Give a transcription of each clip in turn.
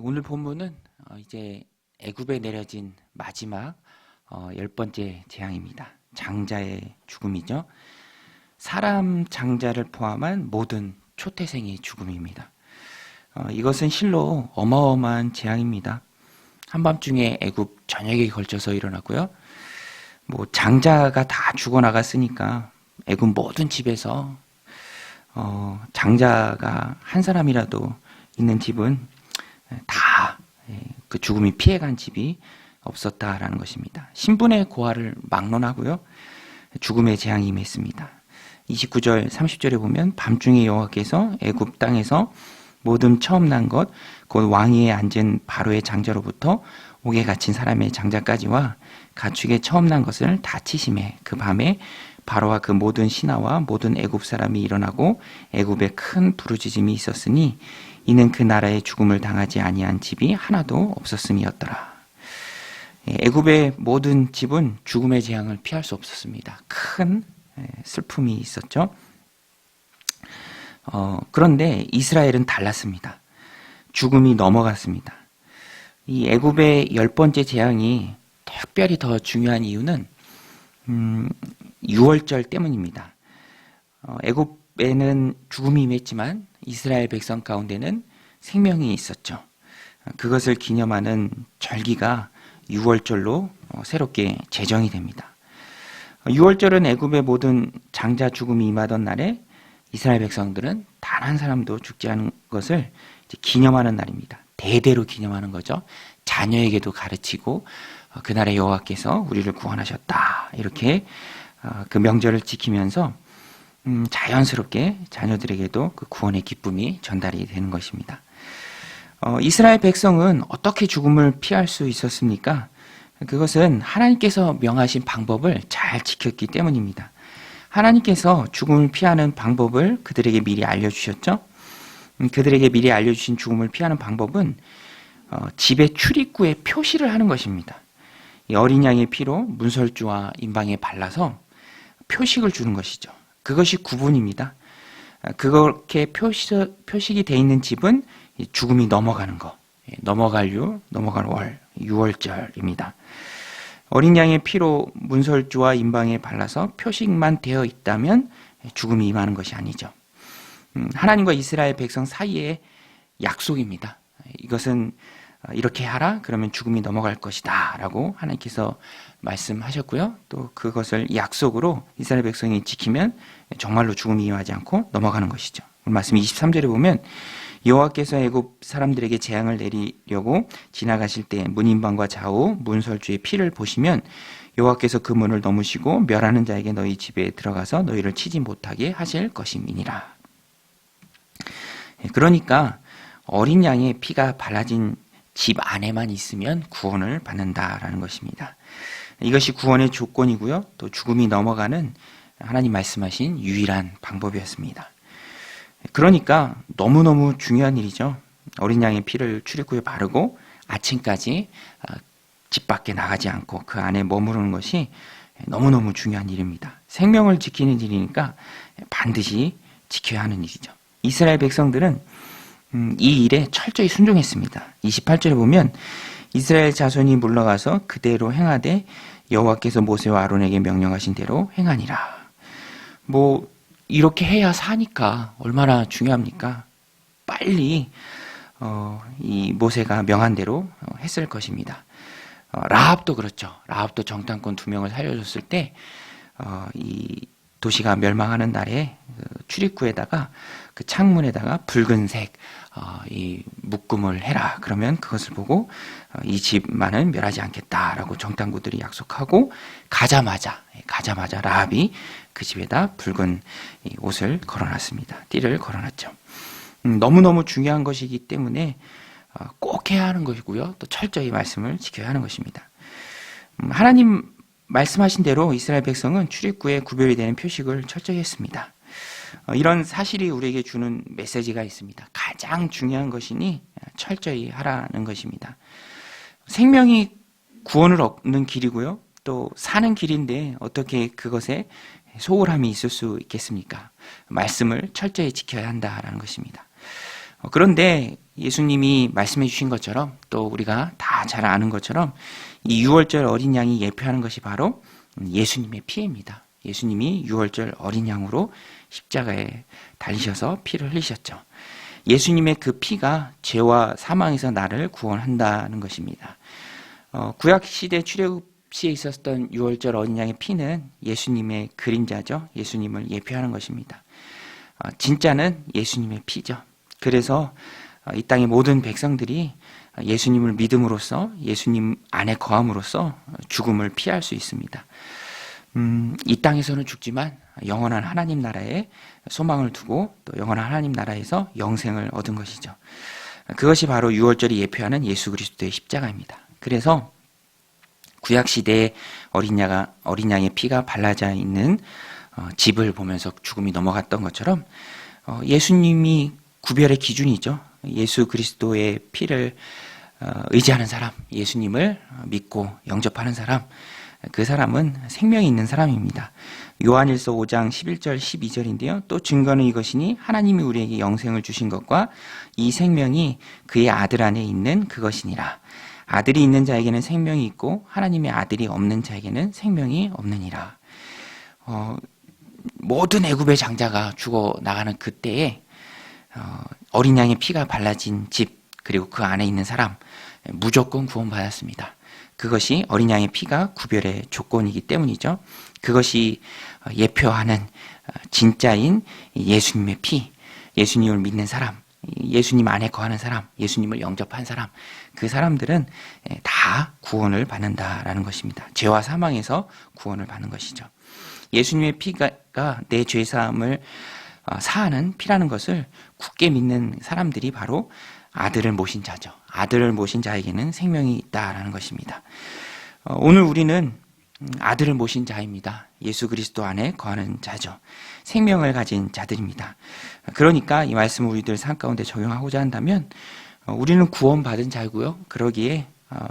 오늘 본문은 이제 애굽에 내려진 마지막 10번째 재앙입니다. 장자의 죽음이죠. 사람 장자를 포함한 모든 초태생의 죽음입니다. 이것은 실로 어마어마한 재앙입니다. 한밤중에 애굽 전역에 걸쳐서 일어나고요. 장자가 다 죽어나갔으니까 애굽 모든 집에서 장자가 한 사람이라도 있는 집은 다 그 죽음이 피해간 집이 없었다라는 것입니다. 신분의 고하를 막론하고요. 죽음의 재앙이 임했습니다. 29절 30절에 보면 밤중에 여호와께서 애굽 땅에서 모든 처음 난 것 곧 왕위에 앉은 바로의 장자로부터 옥에 갇힌 사람의 장자까지와 가축의 처음 난 것을 다 치심해 그 밤에 바로와 그 모든 신하와 모든 애굽 사람이 일어나고 애굽에 큰 부르짖음이 있었으니 이는 그 나라의 죽음을 당하지 아니한 집이 하나도 없었음이었더라. 애굽의 모든 집은 죽음의 재앙을 피할 수 없었습니다. 큰 슬픔이 있었죠. 그런데 이스라엘은 달랐습니다. 죽음이 넘어갔습니다. 이 애굽의 10번째 재앙이 특별히 더 중요한 이유는 6월절 때문입니다. 애굽에는 죽음이 임했지만 이스라엘 백성 가운데는 생명이 있었죠. 그것을 기념하는 절기가 6월절로 새롭게 제정이 됩니다. 6월절은 애굽의 모든 장자 죽음이 임하던 날에 이스라엘 백성들은 단 한 사람도 죽지 않은 것을 기념하는 날입니다. 대대로 기념하는 거죠. 자녀에게도 가르치고 그날의 여호와께서 우리를 구원하셨다. 이렇게 그 명절을 지키면서 자연스럽게 자녀들에게도 그 구원의 기쁨이 전달이 되는 것입니다. 이스라엘 백성은 어떻게 죽음을 피할 수 있었습니까? 그것은 하나님께서 명하신 방법을 잘 지켰기 때문입니다. 하나님께서 죽음을 피하는 방법을 그들에게 미리 알려주셨죠. 그들에게 미리 알려주신 죽음을 피하는 방법은 집의 출입구에 표시를 하는 것입니다. 이 어린 양의 피로 문설주와 임방에 발라서 표식을 주는 것이죠. 그것이 구분입니다. 그렇게 표식이 되어 있는 집은 죽음이 넘어가는 것, 넘어갈 월, 6월절입니다. 어린 양의 피로 문설주와 임방에 발라서 표식만 되어 있다면 죽음이 임하는 것이 아니죠. 하나님과 이스라엘 백성 사이의 약속입니다. 이것은 이렇게 하라 그러면 죽음이 넘어갈 것이다 라고 하나님께서 말씀하셨고요. 또 그것을 약속으로 이스라엘 백성이 지키면 정말로 죽음이 임하지 않고 넘어가는 것이죠. 오늘 말씀 23절에 보면 여호와께서 애굽 사람들에게 재앙을 내리려고 지나가실 때 문인방과 좌우 문설주의 피를 보시면 여호와께서 그 문을 넘으시고 멸하는 자에게 너희 집에 들어가서 너희를 치지 못하게 하실 것임이니라. 그러니까 어린 양의 피가 발라진 집 안에만 있으면 구원을 받는다라는 것입니다. 이것이 구원의 조건이고요. 또 죽음이 넘어가는 하나님 말씀하신 유일한 방법이었습니다. 그러니까 너무너무 중요한 일이죠. 어린 양의 피를 출입구에 바르고 아침까지 집 밖에 나가지 않고 그 안에 머무르는 것이 너무너무 중요한 일입니다. 생명을 지키는 일이니까 반드시 지켜야 하는 일이죠. 이스라엘 백성들은 이 일에 철저히 순종했습니다. 28절에 보면 이스라엘 자손이 물러가서 그대로 행하되 여호와께서 모세와 아론에게 명령하신 대로 행하니라. 이렇게 해야 사니까 얼마나 중요합니까? 빨리 이 모세가 명한 대로 했을 것입니다. 라합도 그렇죠. 라합도 정탐꾼 2명을 살려줬을 때 이 도시가 멸망하는 날에 출입구에다가 그 창문에다가 붉은색 이 묶음을 해라. 그러면 그것을 보고 이 집만은 멸하지 않겠다라고 정탐꾼들이 약속하고 가자마자 라합이 그 집에다 붉은 옷을 걸어놨습니다. 띠를 걸어놨죠. 너무너무 중요한 것이기 때문에 꼭 해야 하는 것이고요. 또 철저히 말씀을 지켜야 하는 것입니다. 하나님 말씀하신 대로 이스라엘 백성은 출입구에 구별이 되는 표식을 철저히 했습니다. 이런 사실이 우리에게 주는 메시지가 있습니다. 가장 중요한 것이니 철저히 하라는 것입니다. 생명이 구원을 얻는 길이고요. 또 사는 길인데 어떻게 그것에 소홀함이 있을 수 있겠습니까? 말씀을 철저히 지켜야 한다라는 것입니다. 그런데 예수님이 말씀해 주신 것처럼 또 우리가 다 잘 아는 것처럼 이 유월절 어린 양이 예표하는 것이 바로 예수님의 피입니다. 예수님이 유월절 어린 양으로 십자가에 달리셔서 피를 흘리셨죠. 예수님의 그 피가 죄와 사망에서 나를 구원한다는 것입니다. 구약시대 출애굽 시에 있었던 유월절 어린 양의 피는 예수님의 그림자죠. 예수님을 예표하는 것입니다. 진짜는 예수님의 피죠. 그래서 이 땅의 모든 백성들이 예수님을 믿음으로써 예수님 안에 거함으로써 죽음을 피할 수 있습니다. 이 땅에서는 죽지만 영원한 하나님 나라에 소망을 두고 또 영원한 하나님 나라에서 영생을 얻은 것이죠. 그것이 바로 유월절이 예표하는 예수 그리스도의 십자가입니다. 그래서 구약시대에 어린 양의 피가 발라져 있는 집을 보면서 죽음이 넘어갔던 것처럼 예수님이 구별의 기준이죠. 예수 그리스도의 피를 의지하는 사람, 예수님을 믿고 영접하는 사람, 그 사람은 생명이 있는 사람입니다. 요한일서 5장 11절 12절인데요. 또 증거는 이것이니 하나님이 우리에게 영생을 주신 것과 이 생명이 그의 아들 안에 있는 그것이니라. 아들이 있는 자에게는 생명이 있고 하나님의 아들이 없는 자에게는 생명이 없느니라. 모든 애굽의 장자가 죽어나가는 그때에 어린 양의 피가 발라진 집 그리고 그 안에 있는 사람 무조건 구원받았습니다. 그것이 어린 양의 피가 구별의 조건이기 때문이죠. 그것이 예표하는 진짜인 예수님의 피, 예수님을 믿는 사람, 예수님 안에 거하는 사람, 예수님을 영접한 사람, 그 사람들은 다 구원을 받는다라는 것입니다. 죄와 사망에서 구원을 받는 것이죠. 예수님의 피가 내 죄사함을 사하는 피라는 것을 굳게 믿는 사람들이 바로 아들을 모신 자죠. 아들을 모신 자에게는 생명이 있다라는 것입니다. 오늘 우리는 아들을 모신 자입니다. 예수 그리스도 안에 거하는 자죠. 생명을 가진 자들입니다. 그러니까 이 말씀을 우리들 삶 가운데 적용하고자 한다면 우리는 구원받은 자이고요. 그러기에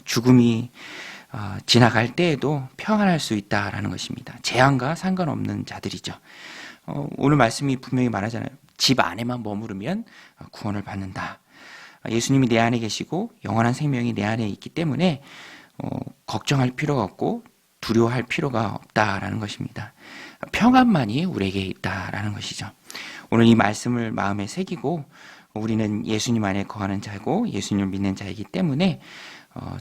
죽음이 지나갈 때에도 평안할 수 있다라는 것입니다. 재앙과 상관없는 자들이죠. 오늘 말씀이 분명히 말하잖아요. 집 안에만 머무르면 구원을 받는다. 예수님이 내 안에 계시고 영원한 생명이 내 안에 있기 때문에 걱정할 필요가 없고 두려워할 필요가 없다라는 것입니다. 평안만이 우리에게 있다라는 것이죠. 오늘 이 말씀을 마음에 새기고 우리는 예수님 안에 거하는 자고 예수님을 믿는 자이기 때문에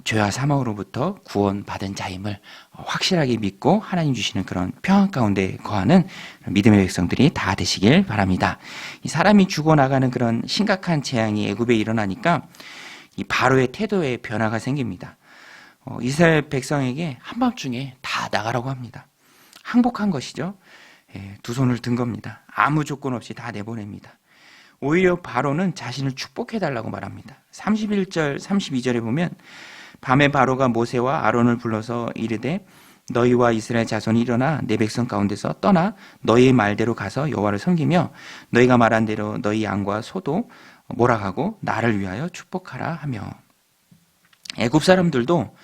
죄와 사망으로부터 구원받은 자임을 확실하게 믿고 하나님 주시는 그런 평안 가운데 거하는 믿음의 백성들이 다 되시길 바랍니다. 이 사람이 죽어나가는 그런 심각한 재앙이 애굽에 일어나니까 이 바로의 태도에 변화가 생깁니다. 이스라엘 백성에게 한밤중에 다 나가라고 합니다. 항복한 것이죠. 두 손을 든 겁니다. 아무 조건 없이 다 내보냅니다. 오히려 바로는 자신을 축복해달라고 말합니다. 31절, 32절에 보면 밤에 바로가 모세와 아론을 불러서 이르되 너희와 이스라엘 자손이 일어나 내 백성 가운데서 떠나 너희의 말대로 가서 여호와를 섬기며 너희가 말한 대로 너희 양과 소도 몰아가고 나를 위하여 축복하라 하며. 애굽 사람들도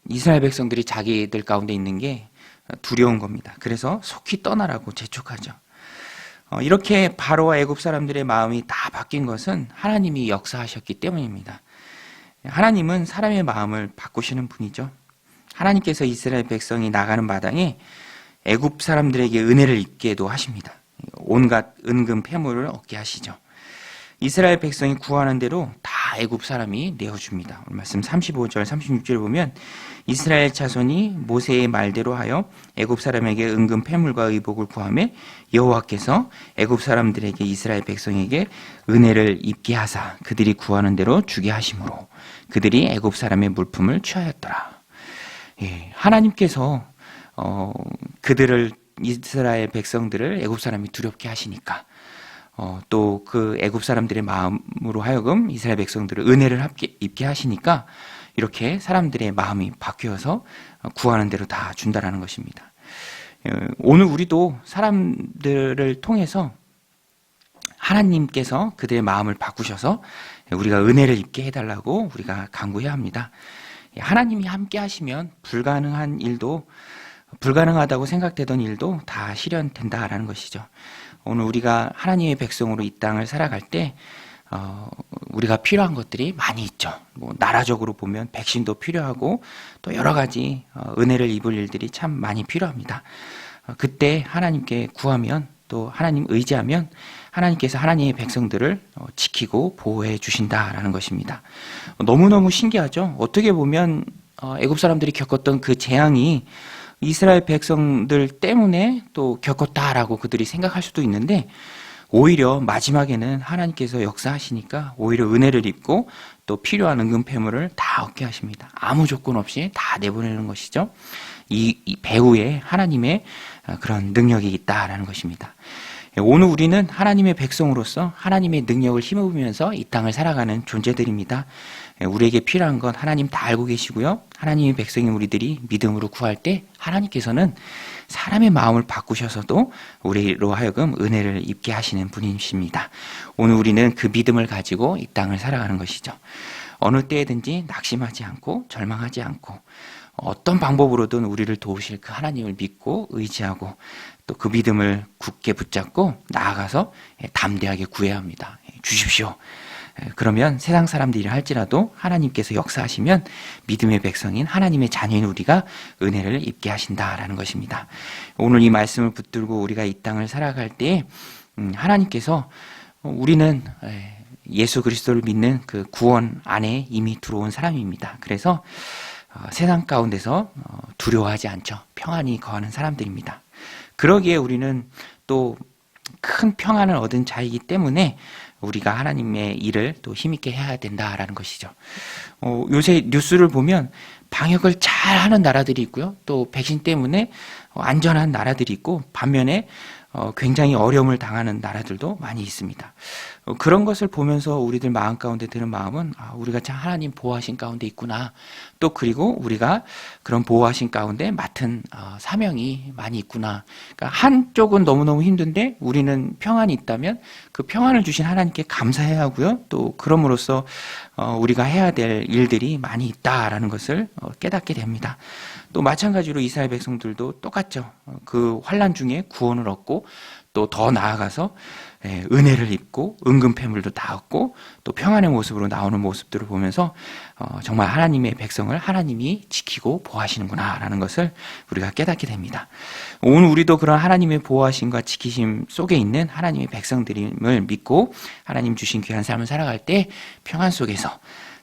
이스라엘 백성들이 자기들 가운데 있는 게 두려운 겁니다. 그래서 속히 떠나라고 재촉하죠. 이렇게 바로와 애굽 사람들의 마음이 다 바뀐 것은 하나님이 역사하셨기 때문입니다. 하나님은 사람의 마음을 바꾸시는 분이죠. 하나님께서 이스라엘 백성이 나가는 마당에 애굽 사람들에게 은혜를 입게도 하십니다. 온갖 은금 폐물을 얻게 하시죠. 이스라엘 백성이 구하는 대로 다 애굽 사람이 내어줍니다. 말씀 35절 36절에 보면 이스라엘 자손이 모세의 말대로 하여 애굽 사람에게 은금 폐물과 의복을 구하매 여호와께서 애굽 사람들에게 이스라엘 백성에게 은혜를 입게 하사 그들이 구하는 대로 주게 하심으로 그들이 애굽 사람의 물품을 취하였더라. 하나님께서 그들을 이스라엘 백성들을 애굽 사람이 두렵게 하시니까 또 그 애굽 사람들의 마음으로 하여금 이스라엘 백성들을 은혜를 입게 하시니까 이렇게 사람들의 마음이 바뀌어서 구하는 대로 다 준다라는 것입니다. 오늘 우리도 사람들을 통해서 하나님께서 그들의 마음을 바꾸셔서 우리가 은혜를 입게 해달라고 우리가 간구해야 합니다. 하나님이 함께 하시면 불가능하다고 생각되던 일도 다 실현된다라는 것이죠. 오늘 우리가 하나님의 백성으로 이 땅을 살아갈 때 우리가 필요한 것들이 많이 있죠. 뭐 나라적으로 보면 백신도 필요하고 또 여러 가지 은혜를 입을 일들이 참 많이 필요합니다. 그때 하나님께 구하면 또 하나님 의지하면 하나님께서 하나님의 백성들을 지키고 보호해 주신다라는 것입니다. 너무너무 신기하죠. 어떻게 보면 애굽 사람들이 겪었던 그 재앙이 이스라엘 백성들 때문에 또 겪었다라고 그들이 생각할 수도 있는데 오히려 마지막에는 하나님께서 역사하시니까 오히려 은혜를 입고 또 필요한 응급폐물을 다 얻게 하십니다. 아무 조건 없이 다 내보내는 것이죠. 이 배후에 하나님의 그런 능력이 있다라는 것입니다. 오늘 우리는 하나님의 백성으로서 하나님의 능력을 힘입으면서 이 땅을 살아가는 존재들입니다. 우리에게 필요한 건 하나님 다 알고 계시고요. 하나님의 백성인 우리들이 믿음으로 구할 때 하나님께서는 사람의 마음을 바꾸셔서도 우리로 하여금 은혜를 입게 하시는 분이십니다. 오늘 우리는 그 믿음을 가지고 이 땅을 살아가는 것이죠. 어느 때든지 낙심하지 않고 절망하지 않고 어떤 방법으로든 우리를 도우실 그 하나님을 믿고 의지하고 또 그 믿음을 굳게 붙잡고 나아가서 담대하게 구해야 합니다. 주십시오. 그러면 세상 사람들이 할지라도 하나님께서 역사하시면 믿음의 백성인 하나님의 자녀인 우리가 은혜를 입게 하신다라는 것입니다. 오늘 이 말씀을 붙들고 우리가 이 땅을 살아갈 때 하나님께서 우리는 예수 그리스도를 믿는 그 구원 안에 이미 들어온 사람입니다. 그래서 세상 가운데서 두려워하지 않죠. 평안히 거하는 사람들입니다. 그러기에 우리는 또 큰 평안을 얻은 자이기 때문에 우리가 하나님의 일을 또 힘있게 해야 된다라는 것이죠. 요새 뉴스를 보면 방역을 잘 하는 나라들이 있고요. 또 백신 때문에 안전한 나라들이 있고 반면에 굉장히 어려움을 당하는 나라들도 많이 있습니다. 그런 것을 보면서 우리들 마음 가운데 드는 마음은 우리가 참 하나님 보호하신 가운데 있구나. 또 그리고 우리가 그런 보호하신 가운데 맡은 사명이 많이 있구나. 그러니까 한쪽은 너무너무 힘든데 우리는 평안이 있다면 그 평안을 주신 하나님께 감사해야 하고요. 또 그럼으로써 우리가 해야 될 일들이 많이 있다라는 것을 깨닫게 됩니다. 또 마찬가지로 이스라엘 백성들도 똑같죠. 그 환난 중에 구원을 얻고 또 더 나아가서 은혜를 입고 은근폐물도 다 얻고 또 평안의 모습으로 나오는 모습들을 보면서 정말 하나님의 백성을 하나님이 지키고 보호하시는구나라는 것을 우리가 깨닫게 됩니다. 오늘 우리도 그런 하나님의 보호하심과 지키심 속에 있는 하나님의 백성들임을 믿고 하나님 주신 귀한 삶을 살아갈 때 평안 속에서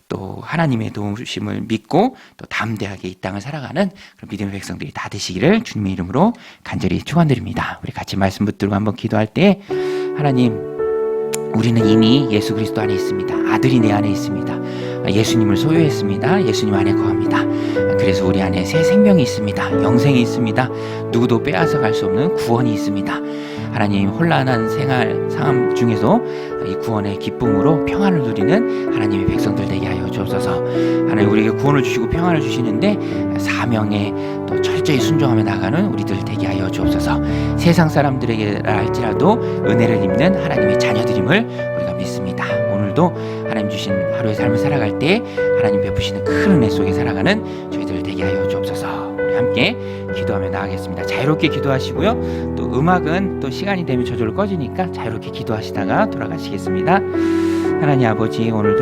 또 하나님의 도우심을 믿고 또 담대하게 이 땅을 살아가는 그런 믿음의 백성들이 다 되시기를 주님의 이름으로 간절히 축원드립니다. 우리 같이 말씀 붙들고 한번 기도할 때 하나님, 우리는 이미 예수 그리스도 안에 있습니다. 아들이 내 안에 있습니다. 예수님을 소유했습니다. 예수님 안에 거합니다. 그래서 우리 안에 새 생명이 있습니다. 영생이 있습니다. 누구도 빼앗아 갈 수 없는 구원이 있습니다. 하나님, 혼란한 생활 상황 중에서 이 구원의 기쁨으로 평안을 누리는 하나님의 백성들 되게 하여 주옵소서. 하나님, 우리에게 구원을 주시고 평안을 주시는데 사명에 또 철저히 순종하며 나가는 우리들 되게 하여 주옵소서. 세상 사람들에게 할지라도 은혜를 입는 하나님의 자녀들임을 우리가 믿습니다. 오늘도 하나님 주신 하루의 삶을 살아갈 때 하나님 베푸시는 큰 은혜 속에 살아가는 저희들 되게 하여 주옵소서. 우리 함께 기도하며 나가겠습니다. 자유롭게 기도하시고요. 또 음악은 또 시간이 되면 저절로 꺼지니까 자유롭게 기도하시다가 돌아가시겠습니다. 하나님 아버지, 오늘도